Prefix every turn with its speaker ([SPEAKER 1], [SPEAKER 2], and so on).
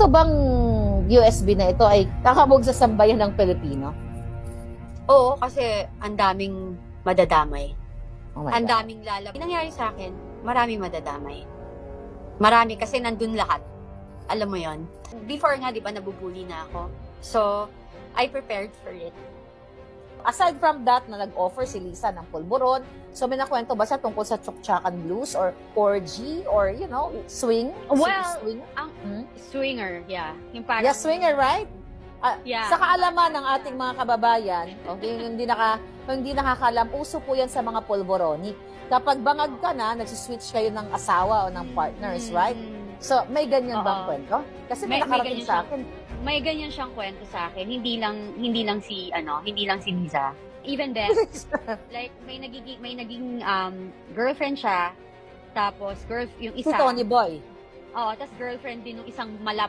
[SPEAKER 1] ito bang USB na ito ay kakabog sa sambayan ng Pilipino?
[SPEAKER 2] Oo, kasi ang daming madadamay.
[SPEAKER 1] Oh my
[SPEAKER 2] Ang
[SPEAKER 1] God.
[SPEAKER 2] daming lalab. Yung nangyari sa akin, maraming madadamay. Marami kasi nandun lahat. Alam mo yon. Before nga, di ba, nabubuli na ako. So, I prepared for it.
[SPEAKER 1] Aside from that, na nag-offer si Lisa ng pulburon, so may nakwento ba siya tungkol sa Chukchakan Blues or orgy or, you know, swing?
[SPEAKER 3] Well,
[SPEAKER 1] swing?
[SPEAKER 3] Swinger, yeah. Yung parang,
[SPEAKER 1] Yeah, swinger, right?
[SPEAKER 3] Yeah.
[SPEAKER 1] Sa kaalaman ng ating mga kababayan, okay, yung hindi nakakalam, uso po yan sa mga pulboroni. Kapag bangag ka na, nagsiswitch kayo ng asawa o ng partners, right? So, may ganyan bang
[SPEAKER 3] Oo.
[SPEAKER 1] kwento? Kasi may
[SPEAKER 3] May
[SPEAKER 1] nakarating
[SPEAKER 3] ganyan
[SPEAKER 1] sa akin.
[SPEAKER 3] may ganyan siyang kwento sa akin. Hindi lang si Liza. Even then, like may naging girlfriend siya. Tapos yung
[SPEAKER 1] Si
[SPEAKER 3] isa.
[SPEAKER 1] Tony Boy.
[SPEAKER 3] Oo, tapos girlfriend din ng isang malapit